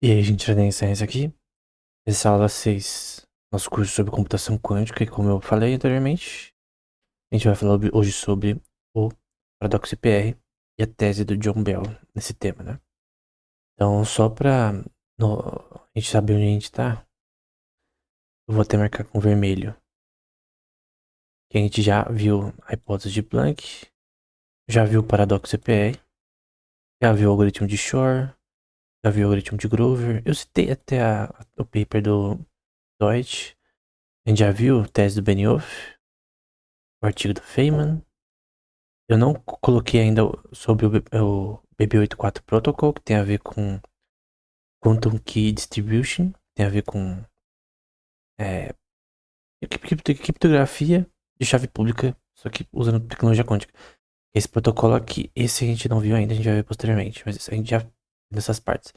E aí, gente, Enem Ciência aqui. Essa é a aula 6, nosso curso sobre computação quântica, e como eu falei anteriormente, a gente vai falar hoje sobre o paradoxo IPR e a tese do John Bell nesse tema, né? Então, só pra a gente saber onde a gente tá, eu vou até marcar com vermelho, que a gente já viu a hipótese de Planck, já viu o paradoxo IPR, já viu o algoritmo de Shor, já viu o algoritmo de Grover, eu citei até o paper do Deutsch, a gente já viu a tese do Benioff, o artigo do Feynman. Eu não coloquei ainda sobre o BB84 Protocol, que tem a ver com Quantum Key Distribution, tem a ver com é, criptografia de chave pública, só que usando tecnologia quântica. Esse protocolo aqui, esse a gente não viu ainda, a gente vai ver posteriormente, mas a gente já viu nessas partes.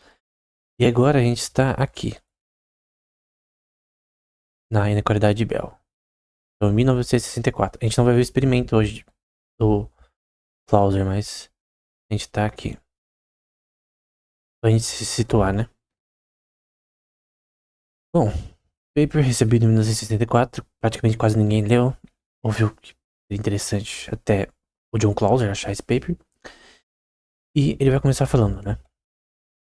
E agora a gente está aqui, na inequalidade de Bell. Então, em 1964. A gente não vai ver o experimento hoje do Clauser, mas a gente está aqui. Pra gente se situar, né? Bom, paper recebido em 1964, praticamente quase ninguém leu, ouviu que é interessante até o John Clauser achar esse paper. E ele vai começar falando, né?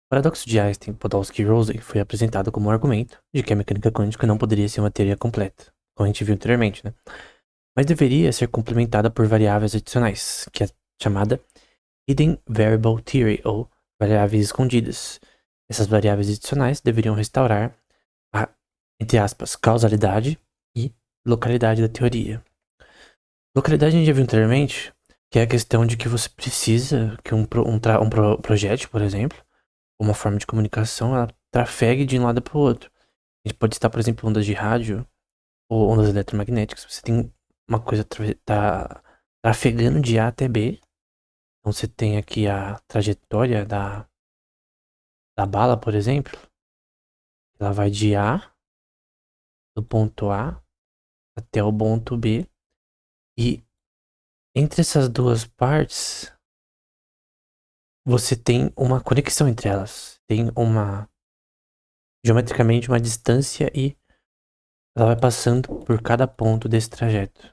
O paradoxo de Einstein, Podolsky e Rosen foi apresentado como um argumento de que a mecânica quântica não poderia ser uma teoria completa, como a gente viu anteriormente, né? Mas deveria ser complementada por variáveis adicionais, que é chamada Hidden Variable Theory, ou variáveis escondidas. Essas variáveis adicionais deveriam restaurar a, entre aspas, causalidade e localidade da teoria. Localidade a gente já viu anteriormente, que é a questão de que você precisa que um projeto, por exemplo, uma forma de comunicação, ela trafegue de um lado para o outro. A gente pode estar, por exemplo, ondas de rádio ou ondas eletromagnéticas. Você tem uma coisa tá trafegando de A até B. Então você tem aqui a trajetória da bala, por exemplo. Ela vai de A, do ponto A, até o ponto B. E entre essas duas partes, você tem uma conexão entre elas. Tem geometricamente, uma distância e ela vai passando por cada ponto desse trajeto.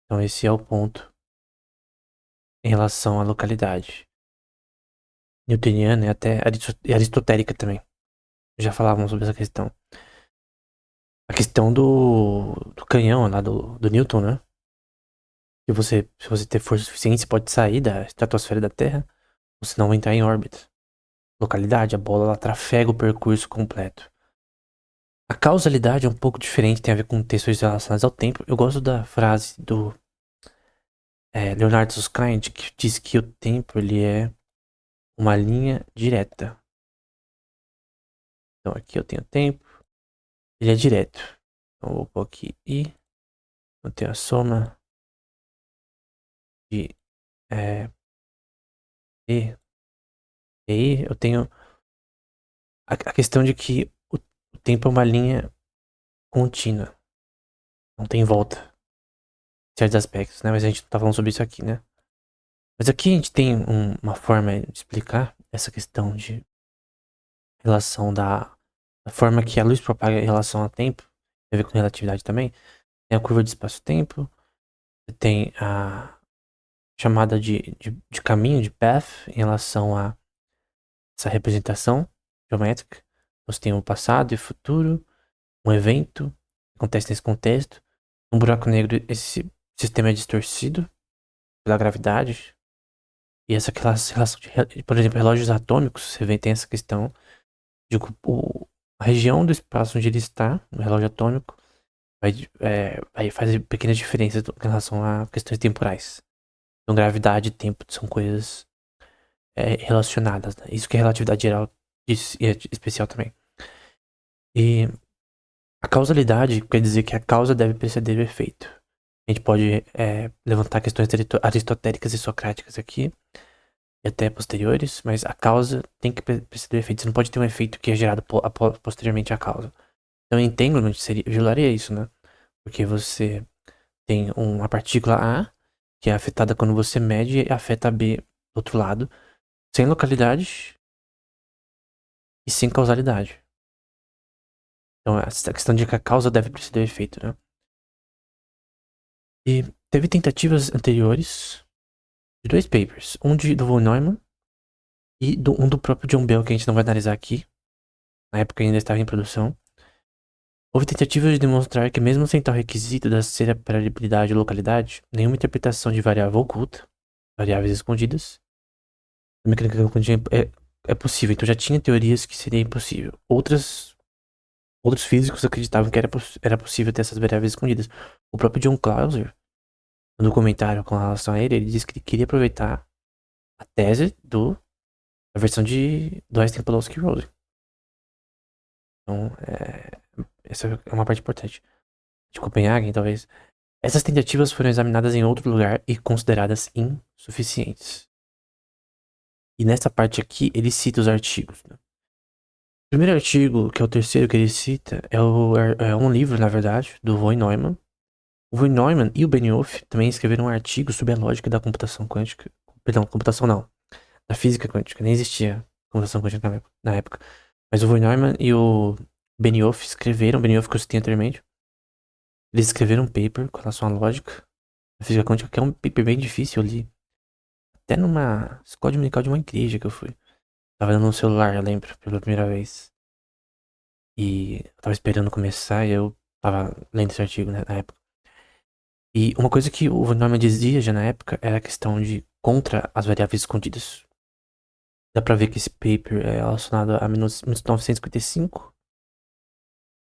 Então, esse é o ponto em relação à localidade. Newtoniana e até aristotélica também. Já falavam sobre essa questão. A questão do canhão lá do Newton, né? Se você ter força suficiente, você pode sair da estratosfera da Terra, ou se não entrar em órbita. Localidade, a bola ela trafega o percurso completo. A causalidade é um pouco diferente, tem a ver com textos relacionados ao tempo. Eu gosto da frase do Leonard Susskind, que diz que o tempo ele é uma linha direta. Então aqui eu tenho tempo, ele é direto. Então eu vou pôr aqui I, eu tenho a soma de E, e aí eu tenho a questão de que o tempo é uma linha contínua, não tem volta em certos aspectos, né? Mas a gente não tá falando sobre isso aqui, né? Mas aqui a gente tem uma forma de explicar essa questão de relação da forma que a luz propaga em relação ao tempo, tem a ver com relatividade também. Tem a curva de espaço-tempo, tem a chamada de caminho, de path, em relação a essa representação geométrica. Você tem o passado e o futuro, um evento que acontece nesse contexto. Um buraco negro, esse sistema é distorcido pela gravidade. E essa relação por exemplo, relógios atômicos, você vê, tem essa questão de que a região do espaço onde ele está, o relógio atômico, vai fazer pequenas diferenças em relação a questões temporais. Então, gravidade e tempo são coisas relacionadas, né? Isso que é relatividade geral e é especial também. E a causalidade quer dizer que a causa deve preceder o efeito. A gente pode levantar questões aristotélicas e socráticas aqui, e até posteriores, mas a causa tem que preceder o efeito. Você não pode ter um efeito que é gerado posteriormente à causa. Então, entanglement violaria isso, né? Porque você tem uma partícula A, que é afetada quando você mede, e afeta a B do outro lado, sem localidade, e sem causalidade. Então, essa questão de que a causa deve preceder o efeito, né? E teve tentativas anteriores de 2 papers. Um do von Neumann e um do próprio John Bell, que a gente não vai analisar aqui. Na época ainda estava em produção. Houve tentativas de demonstrar que mesmo sem tal requisito da separabilidade e localidade, nenhuma interpretação de variável oculta, variáveis escondidas, a mecânica quântica é possível. Então já tinha teorias que seria impossível. Outros físicos acreditavam que era possível ter essas variáveis escondidas. O próprio John Clauser, no documentário com relação a ele disse que ele queria aproveitar a tese da versão do Einstein-Podolsky-Rosen. Então, essa é uma parte importante. De Copenhague, talvez. Essas tentativas foram examinadas em outro lugar e consideradas insuficientes. E nessa parte aqui, ele cita os artigos. Né? O primeiro artigo, que é o terceiro que ele cita, é um livro, na verdade, do von Neumann. O von Neumann e o Benioff também escreveram um artigo sobre a lógica da computação quântica. Perdão, computação não. Da física quântica. Nem existia computação quântica na época. Mas o von Neumann e o Benioff escreveram, Benioff que eu citei anteriormente, eles escreveram um paper com relação à lógica da física quântica, que é um paper bem difícil, eu li. Até numa escola dominical de uma igreja que eu fui. Tava dando no celular, eu lembro, pela primeira vez. E eu tava esperando começar e eu tava lendo esse artigo, né, na época. E uma coisa que o von Neumann dizia já na época era a questão de contra as variáveis escondidas. Dá pra ver que esse paper é relacionado a 1955.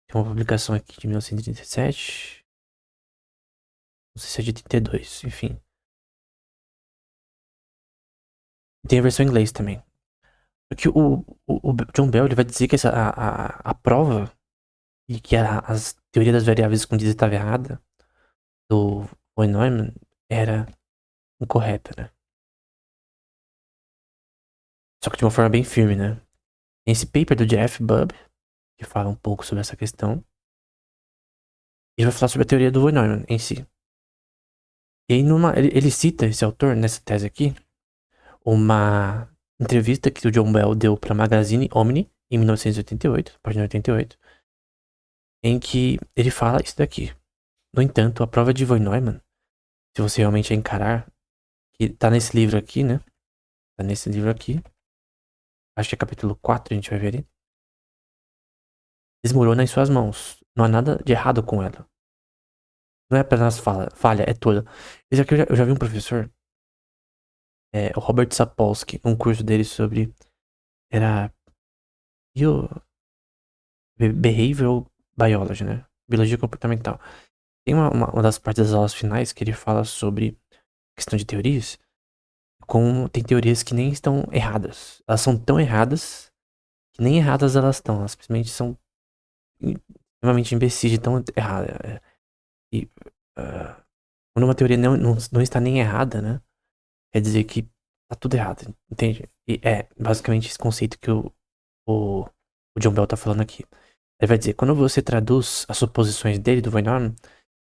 Tem uma publicação aqui de 1937. Não sei se é de 32, enfim. Tem a versão em inglês também. Porque o John Bell ele vai dizer que a prova e que as teorias das variáveis escondidas estava errada do von Neumann era incorreta, né? Só que de uma forma bem firme, né? Tem esse paper do Jeff Bubb, que fala um pouco sobre essa questão. E ele vai falar sobre a teoria do von Neumann em si. E aí ele cita esse autor, nessa tese aqui, uma entrevista que o John Bell deu para a Magazine Omni em 1988, página 88, em que ele fala isso daqui. No entanto, a prova de von Neumann, se você realmente encarar, que tá nesse livro aqui, né? Tá nesse livro aqui. Acho que é capítulo 4, a gente vai ver ali. Desmorona em suas mãos. Não há nada de errado com ela. Não é apenas falha, é toda. Esse aqui eu já vi um professor, o Robert Sapolsky, um curso dele sobre. Era. Behavioral Biology, né? Biologia comportamental. Tem uma das partes das aulas finais que ele fala sobre questão de teorias. Tem teorias que nem estão erradas. Elas são tão erradas que nem erradas elas estão. Elas simplesmente são extremamente imbecis de tão errada. E quando uma teoria não está nem errada, né? Quer dizer que tá tudo errado, entende? E é basicamente esse conceito que o John Bell tá falando aqui. Ele vai dizer, quando você traduz as suposições dele, do von Neumann,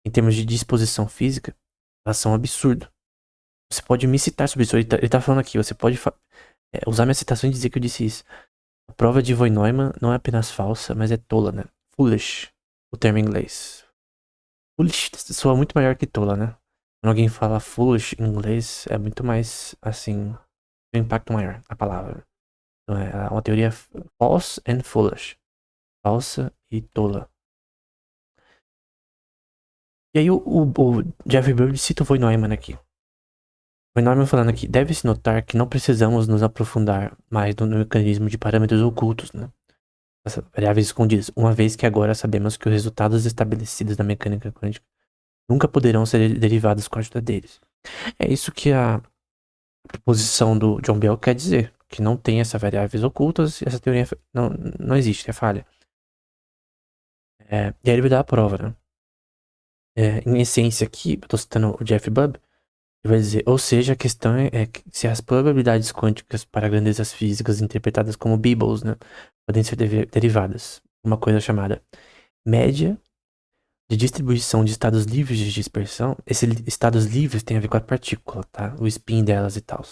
em termos de disposição física, elas são um absurdo. Você pode me citar sobre isso. Ele tá falando aqui, você pode usar minha citação e dizer que eu disse isso. A prova de von Neumann não é apenas falsa, mas é tola, né? Foolish, o termo em inglês. Foolish soa muito maior que tola, né? Quando alguém fala foolish em inglês, é muito mais, assim, tem um impacto maior, a palavra. Então é uma teoria false and foolish. Falsa e tola. E aí o Jeffrey Bird cita o von Neumann aqui. Von Neumann falando aqui, deve-se notar que não precisamos nos aprofundar mais no mecanismo de parâmetros ocultos, né? As variáveis escondidas, uma vez que agora sabemos que os resultados estabelecidos da mecânica quântica nunca poderão ser derivados com a ajuda deles. É isso que a proposição do John Bell quer dizer, que não tem essas variáveis ocultas e essa teoria não existe, é falha. E aí ele vai dar a prova, né? Em essência aqui, eu tô citando o Jeff Bubb, ele vai dizer, ou seja, a questão é que se as probabilidades quânticas para grandezas físicas interpretadas como bibbles, né, podem ser derivadas. Uma coisa chamada média de distribuição de estados livres de dispersão. Esses estados livres têm a ver com a partícula, tá? O spin delas e tal.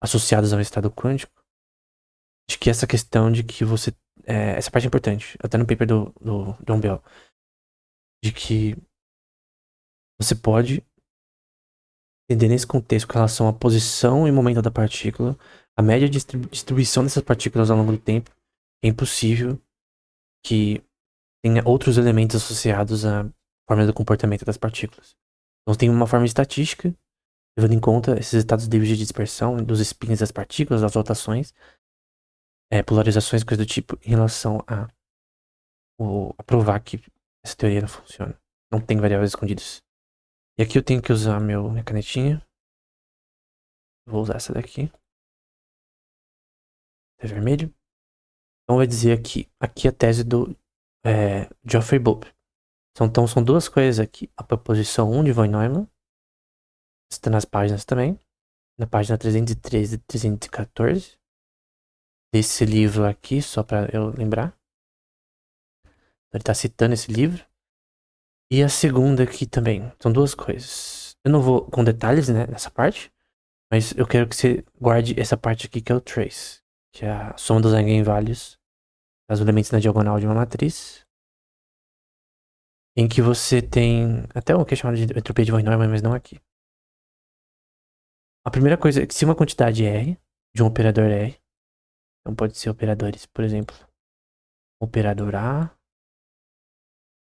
Associados ao estado quântico, de que essa questão de que você... essa parte é importante, até no paper do John Bell, de que você pode entender nesse contexto com relação à posição e momento da partícula, a média de distribuição dessas partículas ao longo do tempo, é impossível que tenha outros elementos associados à forma do comportamento das partículas. Então tem uma forma estatística, levando em conta esses estados livres de dispersão dos spins das partículas, das rotações, polarizações, coisas do tipo, em relação a provar que essa teoria não funciona. Não tem variáveis escondidas. E aqui eu tenho que usar minha canetinha. Vou usar essa daqui. É vermelho. Então vai dizer aqui a tese do Geoffrey Bope. Então são duas coisas aqui. A proposição 1 de von Neumann. Está nas páginas também. Na página 313 e 314. Desse livro aqui, só para eu lembrar. Ele está citando esse livro. E a segunda aqui também. São duas coisas. Eu não vou com detalhes, né, nessa parte. Mas eu quero que você guarde essa parte aqui que é o trace. Que é a soma dos eigenvalues dos elementos na diagonal de uma matriz. Em que você tem até o que é chamado de entropia de von Neumann, mas não aqui. A primeira coisa é que se uma quantidade R, de um operador R, então pode ser operadores, por exemplo, um operador A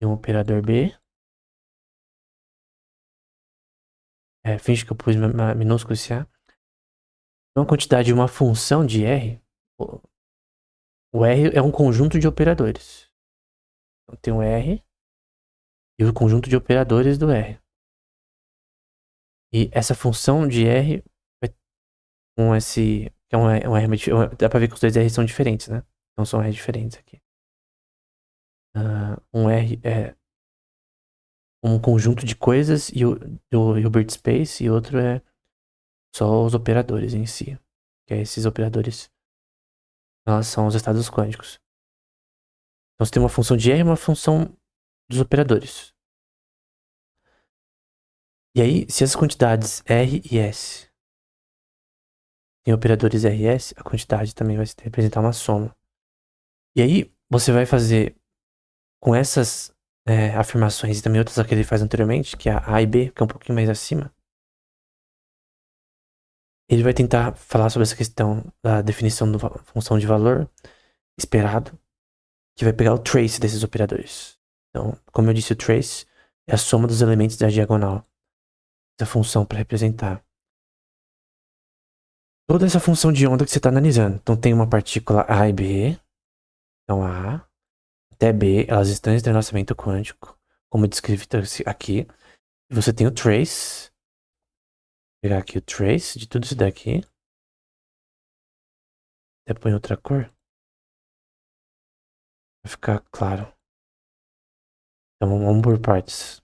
e um operador B. Finge que eu pus minúsculo esse A. Uma quantidade de uma função de R, o R é um conjunto de operadores. Então tem o R e o conjunto de operadores do R. E essa função de R com esse... que é um R, dá pra ver que os dois R são diferentes, né? Então são R diferentes aqui. Um R é um conjunto de coisas e o Hilbert Space, e outro é só os operadores em si. Que é esses operadores em relação aos estados quânticos. Então você tem uma função de R e uma função dos operadores. E aí, se as quantidades R e S tem operadores R e S, a quantidade também vai representar uma soma. E aí, você vai fazer com essas afirmações e também outras que ele faz anteriormente, que é a e B, que é um pouquinho mais acima. Ele vai tentar falar sobre essa questão da definição da função de valor esperado, que vai pegar o trace desses operadores. Então, como eu disse, o trace é a soma dos elementos da diagonal da função para representar toda essa função de onda que você está analisando. Então tem uma partícula A e B. Então A até B, elas estão em entrelaçamento quântico, como descrito aqui. E você tem o trace. Vou pegar aqui o trace de tudo isso daqui. Até põe outra cor. Vai ficar claro. Então vamos por partes.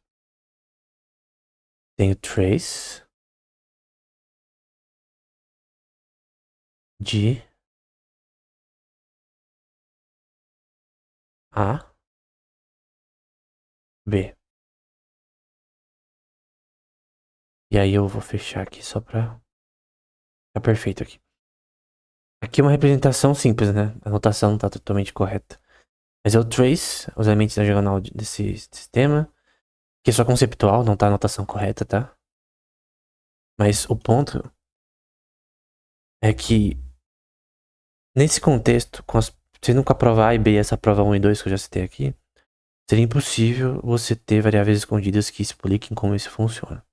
Tem o trace de A, B. E aí eu vou fechar aqui só pra ficar perfeito aqui. Aqui é uma representação simples, né? A notação não tá totalmente correta. Mas é o trace, os elementos da diagonal desse sistema. Que é só conceptual, não tá a notação correta, tá? Mas o ponto é que nesse contexto, sendo com a prova A e B, essa prova 1 e 2 que eu já citei aqui, seria impossível você ter variáveis escondidas que expliquem como isso funciona.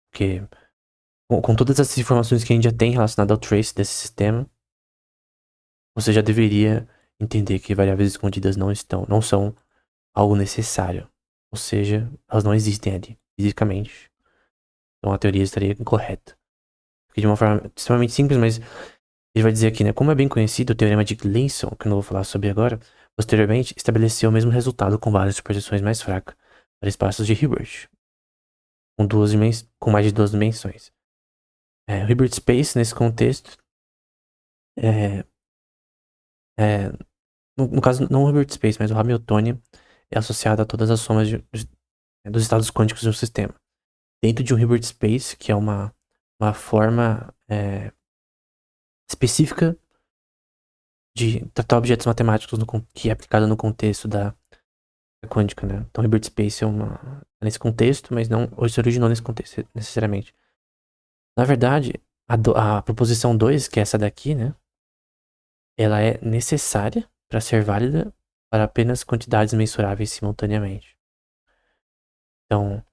Porque com todas essas informações que a gente já tem relacionadas ao trace desse sistema, você já deveria entender que variáveis escondidas não são algo necessário. Ou seja, elas não existem ali, fisicamente. Então a teoria estaria incorreta. Porque de uma forma extremamente simples, mas ele vai dizer aqui, né? Como é bem conhecido, o teorema de Gleason, que eu não vou falar sobre agora, posteriormente estabeleceu o mesmo resultado com várias superposições mais fracas para espaços de Hilbert, com mais de duas dimensões. O Hilbert Space, nesse contexto, no caso, não o Hilbert Space, mas o Hamiltonian, é associado a todas as somas dos estados quânticos de um sistema. Dentro de um Hilbert Space, que é uma forma específica de tratar objetos matemáticos que é aplicado no contexto da quântica, né? Então, Hilbert Space é nesse contexto, mas não se originou nesse contexto necessariamente. Na verdade, a proposição 2, que é essa daqui, né? Ela é necessária para ser válida para apenas quantidades mensuráveis simultaneamente. Então,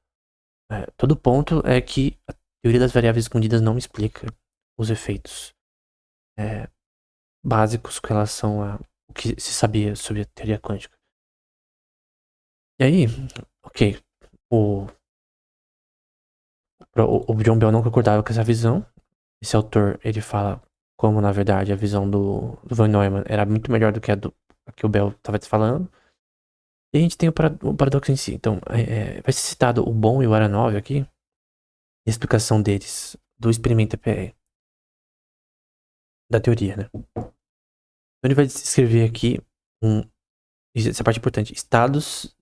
todo ponto é que a teoria das variáveis escondidas não explica os efeitos básicos com relação a o que se sabia sobre a teoria quântica. E aí, ok, o John Bell não concordava com essa visão. Esse autor, ele fala como, na verdade, a visão do Von Neumann era muito melhor do que a que o Bell estava falando. E a gente tem o paradoxo em si. Então, vai ser citado o Bohm e o Aranov aqui, e a explicação deles do experimento EPE, da teoria, né? Então, ele vai descrever aqui essa parte é importante, estados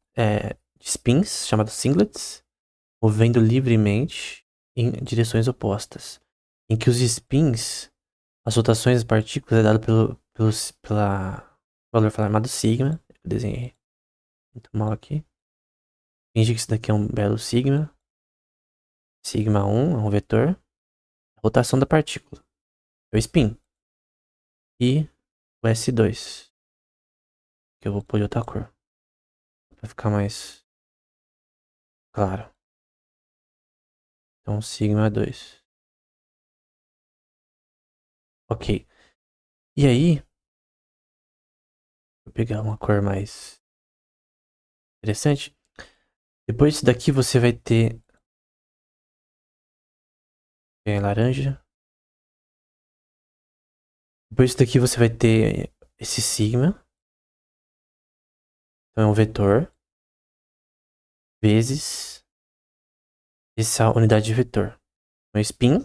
de spins, chamados singlets, movendo livremente em direções opostas, em que os spins, as rotações das partículas, é dado pela valor chamado sigma. Eu desenhei muito mal aqui. Finge que isso daqui é um belo sigma. Sigma 1 é um vetor. Rotação da partícula é o spin. E o S2, que eu vou pôr de outra cor, pra ficar mais claro. Então, sigma 2. Ok. E aí, vou pegar uma cor mais interessante. Depois disso daqui você vai ter laranja. Depois disso daqui você vai ter esse sigma. Então é um vetor vezes essa unidade de vetor. Então, spin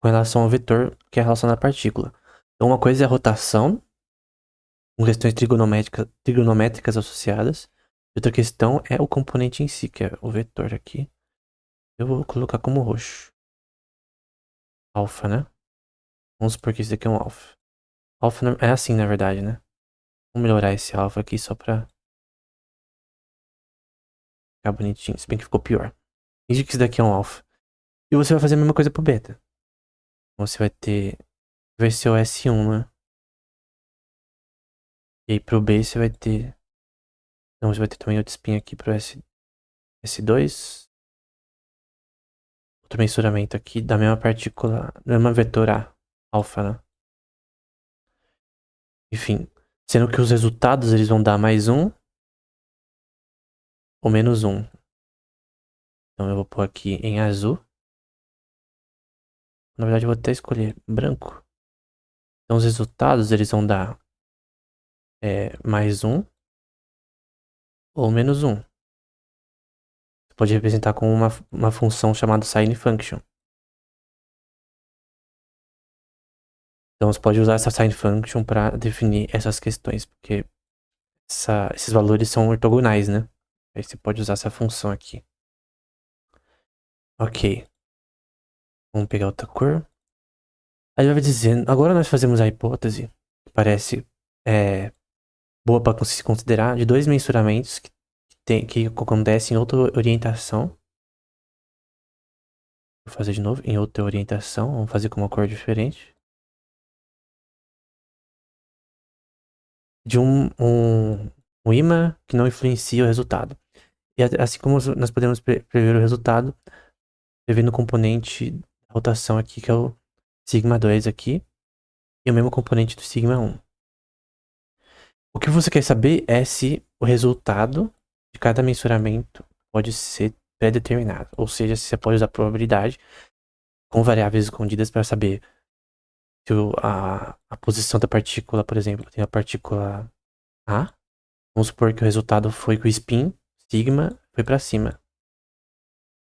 com relação ao vetor que é a relação da partícula. Então uma coisa é a rotação com questões trigonométricas associadas. Outra questão é o componente em si, que é o vetor aqui. Eu vou colocar como roxo. Alfa, né? Vamos supor que isso aqui é um alfa. Alfa é assim, na verdade, né? Vamos melhorar esse alfa aqui só pra ficar bonitinho. Se bem que ficou pior. Finge que isso daqui é um alfa. E você vai fazer a mesma coisa pro beta. Você vai ter... Vai ser o S1, né? E aí pro B você vai ter... Então você vai ter também outro spin aqui pro S2. Outro mensuramento aqui da mesma partícula, da mesma vetor A, alfa, né? Enfim, sendo que os resultados eles vão dar mais 1 ou menos 1. Então eu vou pôr aqui em azul. Na verdade eu vou até escolher branco. Então os resultados eles vão dar mais 1 ou menos 1. Você pode representar com uma função chamada sign function. Então você pode usar essa sign function para definir essas questões, porque esses valores são ortogonais, né? Aí você pode usar essa função aqui. Ok. Vamos pegar outra cor. Aí vai dizendo, agora nós fazemos a hipótese, que parece boa para se considerar, de dois mensuramentos que acontecem em outra orientação. Vou fazer de novo, em outra orientação, vamos fazer com uma cor diferente. De um ímã que não influencia o resultado. E assim como nós podemos prever o resultado, prevendo o componente da rotação aqui, que é o sigma 2 aqui, e o mesmo componente do sigma 1. O que você quer saber é se o resultado de cada mensuramento pode ser pré-determinado. Ou seja, se você pode usar probabilidade com variáveis escondidas para saber se a posição da partícula, por exemplo, tem a partícula A. Vamos supor que o resultado foi que o spin, sigma, foi para cima.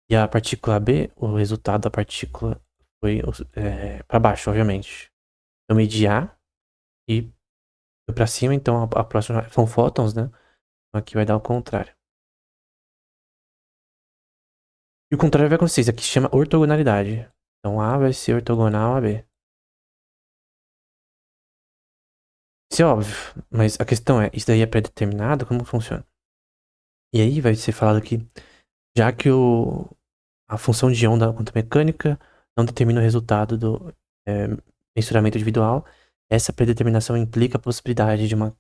E a partícula B, o resultado da partícula foi para baixo, obviamente. Eu medi A e foi para cima, então a próxima são fótons, né? Então aqui vai dar o contrário. E o contrário vai acontecer, isso aqui se chama ortogonalidade. Então A vai ser ortogonal a B. Isso é óbvio, mas a questão é, isso daí é pré-determinado? Como funciona? E aí vai ser falado que, já que a função de onda quanto mecânica não determina o resultado do mensuramento individual, essa predeterminação implica a possibilidade de uma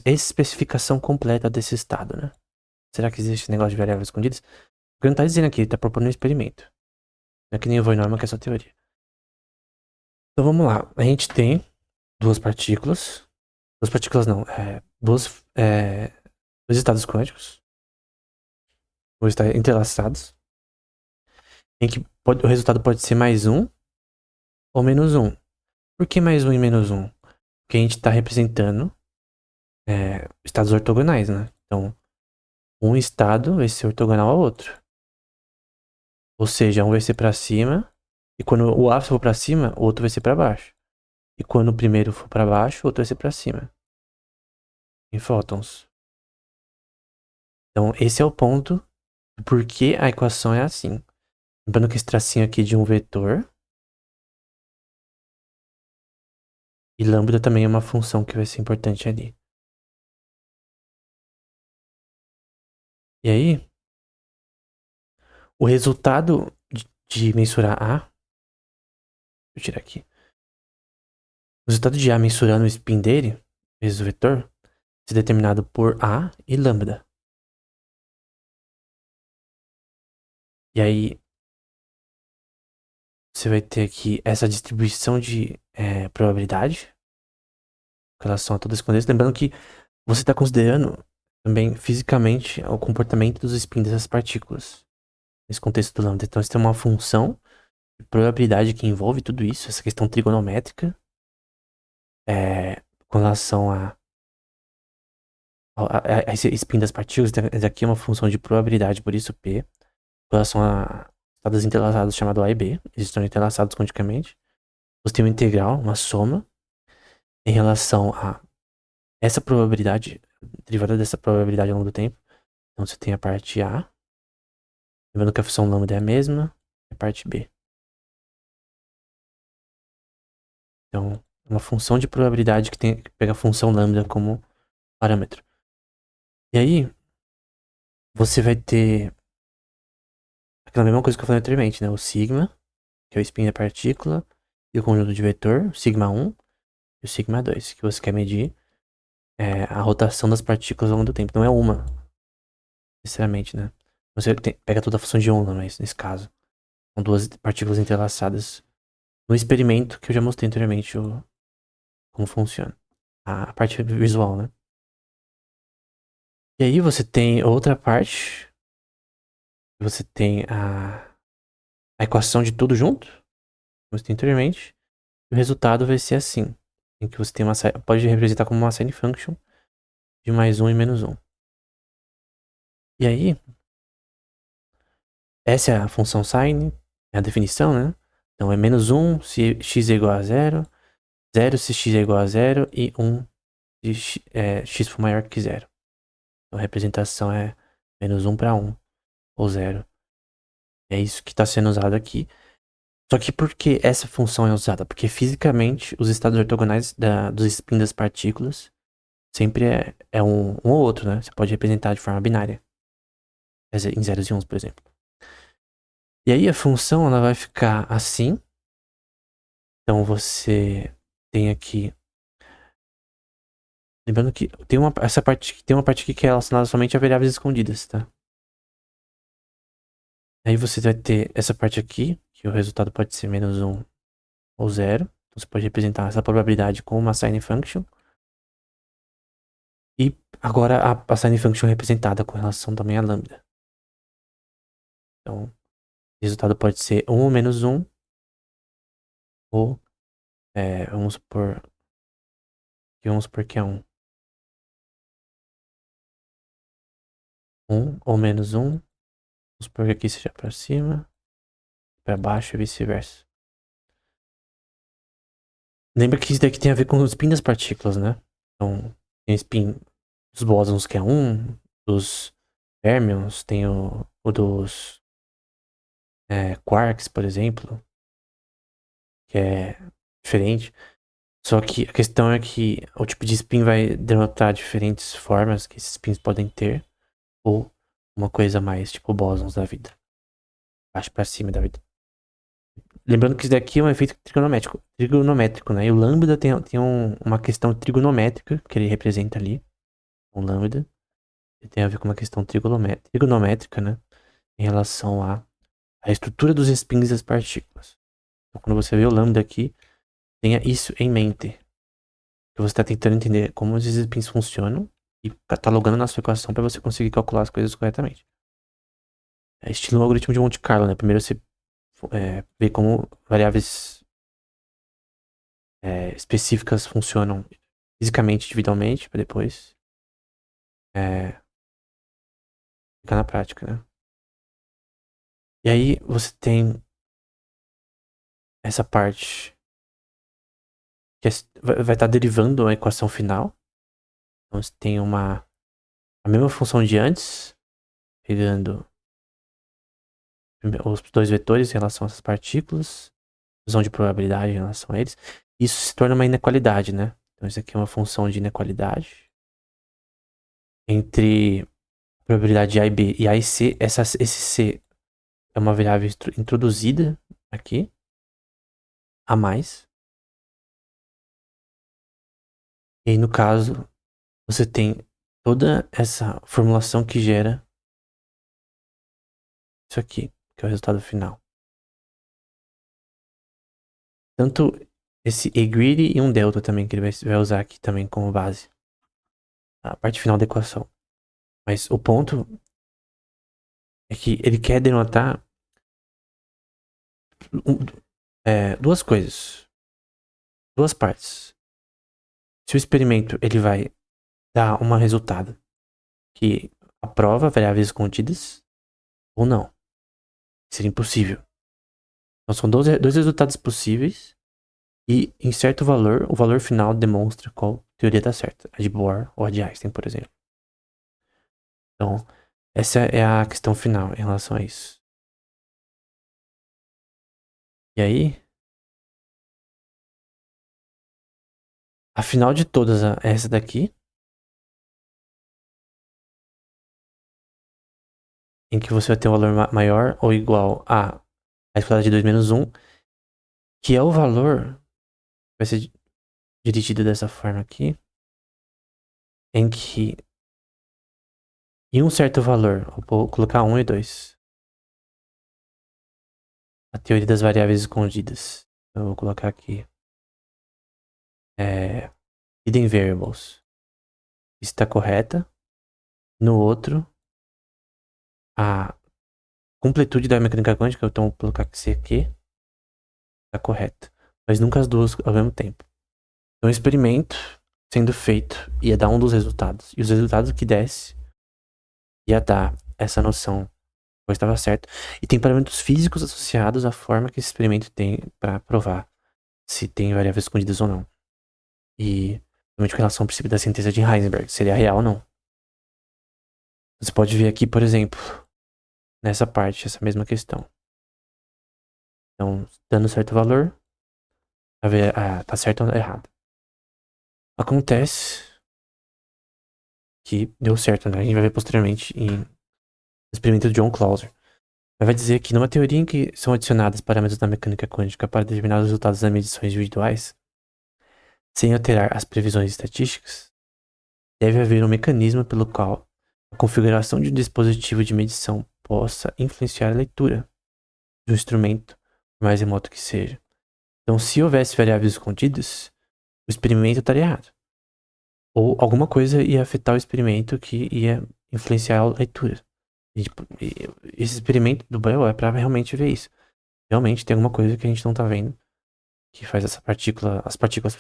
especificação completa desse estado, né? Será que existe negócio de variáveis escondidas? O que não tá dizendo aqui, ele tá propondo um experimento. Não é que nem o Voinorma, que é só teoria. Então vamos lá. A gente tem duas partículas. Duas partículas não. Dois estados quânticos. Vão estar entrelaçados. Em que o resultado pode ser mais um ou menos um. Por que mais um e menos um? Porque a gente está representando estados ortogonais, né? Então, um estado vai ser ortogonal ao outro. Ou seja, um vai ser para cima, e quando o A for para cima, o outro vai ser para baixo. E quando o primeiro for para baixo, o outro vai ser para cima. Em fótons. Então, esse é o ponto do porquê a equação é assim. Lembrando que esse tracinho aqui é de um vetor. E lambda também é uma função que vai ser importante ali. E aí, o resultado de mensurar A. Deixa eu tirar aqui. O resultado de A mensurando o spin dele, vezes o vetor, é determinado por A e lambda. E aí, você vai ter aqui essa distribuição de probabilidade com relação a todo esse contexto. Lembrando que você está considerando também fisicamente o comportamento dos spins dessas partículas. Nesse contexto do lambda. Então, você tem uma função de probabilidade que envolve tudo isso, essa questão trigonométrica, com relação a esse spin das partículas. Essa aqui é uma função de probabilidade, por isso P. Com relação a estados entrelaçados chamado A e B, eles estão entrelaçados quanticamente. Você tem uma integral, uma soma, em relação a essa probabilidade, derivada dessa probabilidade ao longo do tempo. Então você tem a parte A, lembrando que a função lambda é a mesma, e a parte B. Então, é uma função de probabilidade que pega a função lambda como parâmetro. E aí, você vai ter aquela mesma coisa que eu falei anteriormente, né? O sigma, que é o spin da partícula, e o conjunto de vetor, sigma 1 e o sigma 2, que você quer medir a rotação das partículas ao longo do tempo. Não é uma, necessariamente, né? Você pega toda a função de onda, mas nesse caso. São duas partículas entrelaçadas no experimento que eu já mostrei anteriormente como funciona. A parte visual, né? E aí você tem outra parte. Você tem a equação de tudo junto, como eu mostrei anteriormente. E o resultado vai ser assim. Em que você tem pode representar como uma sine function de mais um e menos um. E aí, essa é a função sine, é a definição, né? Então é menos 1 se x é igual a 0, 0 se x é igual a 0 e 1 se x for maior que 0. Então a representação é menos 1 para 1, ou 0. É isso que está sendo usado aqui. Só que por que essa função é usada? Porque fisicamente os estados ortogonais dos spins das partículas sempre é um ou outro, né? Você pode representar de forma binária. Em zeros e uns, por exemplo. E aí a função ela vai ficar assim. Então você tem aqui. Lembrando que tem uma parte aqui que é relacionada somente a variáveis escondidas, tá? Aí você vai ter essa parte aqui, que o resultado pode ser menos 1 ou 0. Então você pode representar essa probabilidade com uma sine function. E agora a sine function é representada com relação também a lambda. Então, o resultado pode ser 1 ou menos 1. Ou, vamos supor que é 1. 1 ou menos 1. Vamos supor que aqui seja para cima, para baixo e vice-versa. Lembra que isso daqui tem a ver com o spin das partículas, né? Então, tem o spin dos bósons que é 1, dos férmions, tem o dos quarks, por exemplo, que é diferente. Só que a questão é que o tipo de spin vai denotar diferentes formas que esses spins podem ter, ou uma coisa mais tipo bósons da vida, baixo pra cima da vida. Lembrando que isso daqui é um efeito trigonométrico, né? E o lambda tem uma questão trigonométrica que ele representa ali, um lambda. Ele tem a ver com uma questão trigonométrica, né? Em relação à estrutura dos spins das partículas. Então, quando você vê o lambda aqui, tenha isso em mente. Que você está tentando entender como esses spins funcionam e catalogando na sua equação para você conseguir calcular as coisas corretamente. É estilo um algoritmo de Monte Carlo, né? Primeiro você vê como variáveis específicas funcionam fisicamente, individualmente, para depois ficar na prática, né? E aí você tem essa parte que vai estar derivando a equação final. Então você tem a mesma função de antes, pegando os dois vetores em relação a essas partículas, fusão de probabilidade em relação a eles. Isso se torna uma inequalidade, né? Então isso aqui é uma função de inequalidade entre a probabilidade A e B e A e C. Esse C é uma variável introduzida aqui, a mais. E aí, no caso, você tem toda essa formulação que gera isso aqui, que é o resultado final. Tanto esse E greedy e um delta também, que ele vai usar aqui também como base. A parte final da equação. Mas o ponto é que ele quer denotar duas coisas. Duas partes. Se o experimento ele vai dar um resultado que aprova variáveis contidas ou não. Seria impossível. Então são dois resultados possíveis e em certo valor, o valor final demonstra qual teoria está certa. A de Bohr ou a de Einstein, por exemplo. Então, essa é a questão final em relação a isso. E aí, a final de todas é essa daqui, em que você vai ter um valor maior ou igual a escala de 2 menos 1, que é o valor, vai ser dirigido dessa forma aqui, em que em um certo valor, eu vou colocar 1 e 2, a teoria das variáveis escondidas. Eu vou colocar aqui hidden variables. Está correta. No outro, a completude da mecânica quântica, então vou colocar que C aqui está correta. Mas nunca as duas ao mesmo tempo. Então, o experimento sendo feito ia dar um dos resultados. E os resultados que desse ia dar essa noção, pois estava certo. E tem parâmetros físicos associados à forma que esse experimento tem para provar se tem variáveis escondidas ou não. E principalmente com relação ao princípio da cienteza de Heisenberg, seria real ou não. Você pode ver aqui, por exemplo, nessa parte, essa mesma questão. Então, dando certo valor, tá certo ou errado. Acontece que deu certo, né? A gente vai ver posteriormente em experimento de John Clauser. Vai dizer que numa teoria em que são adicionados parâmetros da mecânica quântica para determinar os resultados das medições individuais, sem alterar as previsões estatísticas, deve haver um mecanismo pelo qual a configuração de um dispositivo de medição possa influenciar a leitura de um instrumento, por mais remoto que seja. Então, se houvesse variáveis escondidas, o experimento estaria errado. Ou alguma coisa ia afetar o experimento que ia influenciar a leitura. Esse experimento do Bell é para realmente ver isso. Realmente tem alguma coisa que a gente não tá vendo que faz as partículas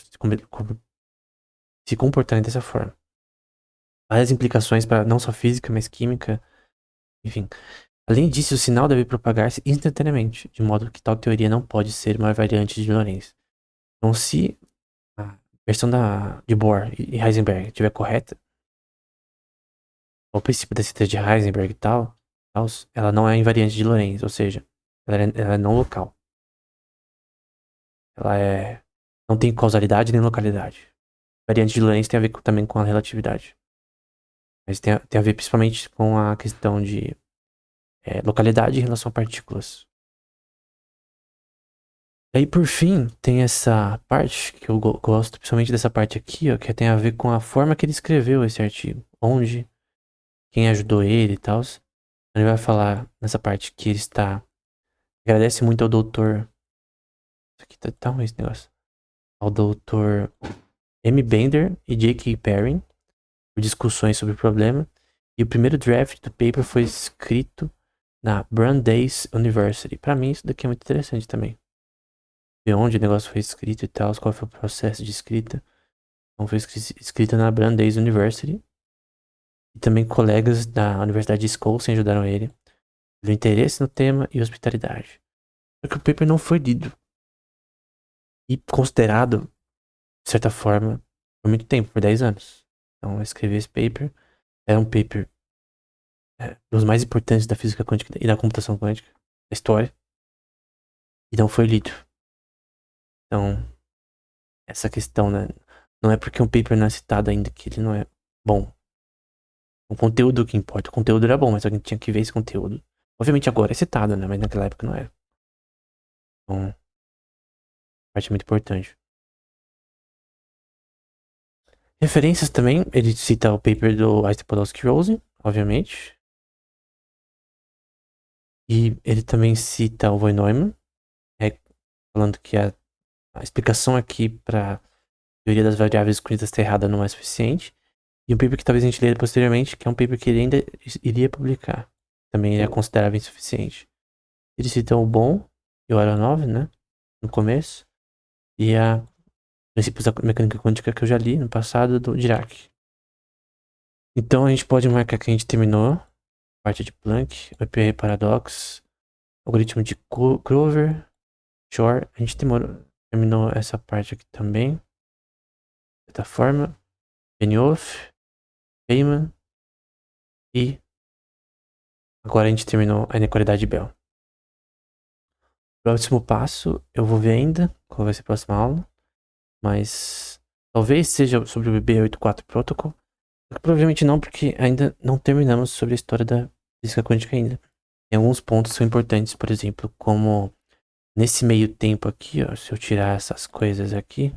se comportarem dessa forma. Várias implicações para não só física, mas química, enfim. Além disso, o sinal deve propagar-se instantaneamente, de modo que tal teoria não pode ser uma variante de Lorentz. Então, se a versão de Bohr e Heisenberg estiver correta, o princípio da síntese de Heisenberg e tal, ela não é invariante de Lorentz, ou seja, ela é não local. Ela é Não tem causalidade nem localidade. Variante de Lorentz tem a ver também com a relatividade. Mas tem a ver principalmente com a questão de localidade em relação a partículas. E aí, por fim, tem essa parte que eu gosto, principalmente dessa parte aqui, ó, que tem a ver com a forma que ele escreveu esse artigo. Onde, quem ajudou ele e tal. Ele vai falar nessa parte que ele está... Agradece muito ao doutor... Isso aqui tá ruim esse negócio. Ao doutor M. Bender e J.K. Perrin por discussões sobre o problema. E o primeiro draft do paper foi escrito na Brandeis University. Pra mim, isso daqui é muito interessante também. Ver onde o negócio foi escrito e tal, qual foi o processo de escrita. Então foi escrita na Brandeis University. E também colegas da Universidade de Wisconsin ajudaram ele. Pelo interesse no tema e hospitalidade. Só que o paper não foi lido. E considerado, de certa forma, por muito tempo, por 10 anos. Então eu escrevi esse paper. Era um paper dos mais importantes da física quântica e da computação quântica. Da história. E não foi lido. Então, essa questão, né? Não é porque um paper não é citado ainda que ele não é bom. O conteúdo que importa. O conteúdo era bom, mas alguém tinha que ver esse conteúdo. Obviamente agora é citado, né? Mas naquela época não era. Então, parte muito importante. Referências também, ele cita o paper do Isaac Podolsky-Rosen, obviamente. E ele também cita o von Neumann, falando que a explicação aqui para teoria das variáveis excluídas está errada não é suficiente. E um paper que talvez a gente leia posteriormente, que é um paper que ele ainda iria publicar. Também ele é considerável insuficiente. Ele cita o Bohm e o Aronov, né? No começo. E a princípios da mecânica quântica que eu já li no passado, do Dirac. Então a gente pode marcar que a gente terminou a parte de Planck, o EPR Paradox, algoritmo de Grover, Shor. A gente terminou essa parte aqui também. De certa forma. Benioff, Feynman. E agora a gente terminou a inequalidade de Bell. Próximo passo, eu vou ver ainda qual vai ser a próxima aula. Mas talvez seja sobre o BB84 Protocol. Provavelmente não, porque ainda não terminamos sobre a história da física quântica ainda. Tem alguns pontos que são importantes, por exemplo, como nesse meio tempo aqui, ó, se eu tirar essas coisas aqui,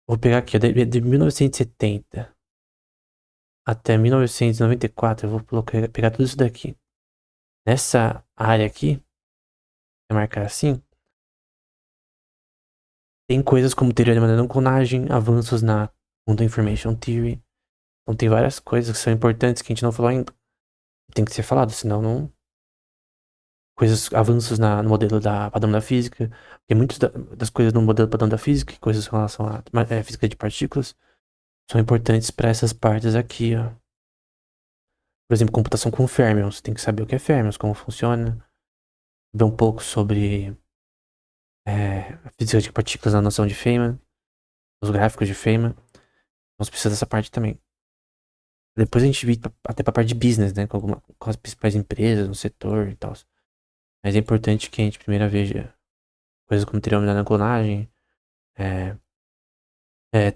vou pegar aqui, ó, de 1970 até 1994, eu vou pegar tudo isso daqui. Nessa área aqui, vou marcar assim, tem coisas como teoria da não clonagem, avanços na Quantum Information Theory. Então tem várias coisas que são importantes que a gente não falou ainda. Tem que ser falado, senão não... Avanços no modelo da padrão da física. Porque muitas das coisas no modelo padrão da física, coisas em relação à física de partículas, são importantes para essas partes aqui, ó. Por exemplo, computação com fermions. Tem que saber o que é fermions, como funciona. Ver um pouco sobre a física de partículas na noção de Feynman. Os gráficos de Feynman. Então você precisa dessa parte também. Depois a gente vir até pra parte de business, né? Com as principais empresas no setor e tal. Mas é importante que a gente primeiro veja coisas como teorema da clonagem,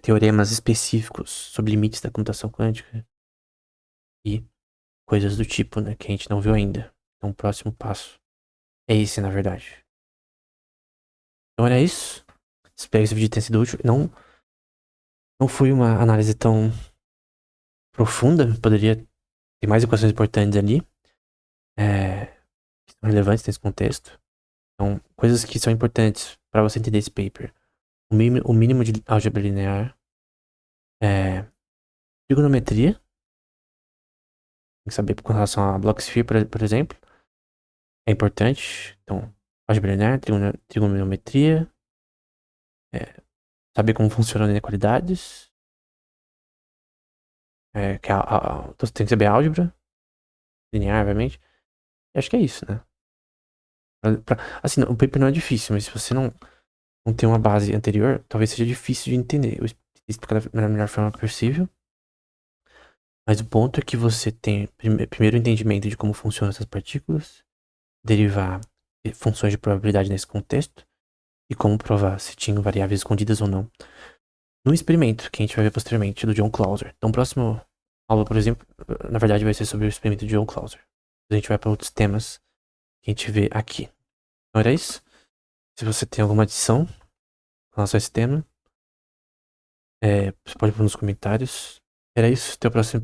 teoremas específicos sobre limites da computação quântica e coisas do tipo, né? Que a gente não viu ainda. Então o próximo passo é esse, na verdade. Então era isso. Espero que esse vídeo tenha sido útil. Não foi uma análise tão profunda. Poderia ter mais equações importantes ali. Que são relevantes nesse contexto. Então, coisas que são importantes para você entender esse paper. O mínimo de álgebra linear. Trigonometria. Tem que saber com relação a Bloch-Sphere, por exemplo. É importante. Então, álgebra linear, trigonometria. Saber como funcionam inequalidades. Então você tem que saber álgebra linear, obviamente. E acho que é isso, né? Assim, o paper não é difícil, mas se você não tem uma base anterior, talvez seja difícil de entender. Eu explico da melhor forma possível. Mas o ponto é que você tem primeiro entendimento de como funcionam essas partículas, derivar funções de probabilidade nesse contexto e como provar se tinham variáveis escondidas ou não no experimento que a gente vai ver posteriormente do John Clauser. Então, próximo aula, por exemplo, na verdade vai ser sobre o experimento de John Clauser. A gente vai para outros temas que a gente vê aqui. Então era isso. Se você tem alguma adição com relação a esse tema, você pode pôr nos comentários. Era isso. Até o próximo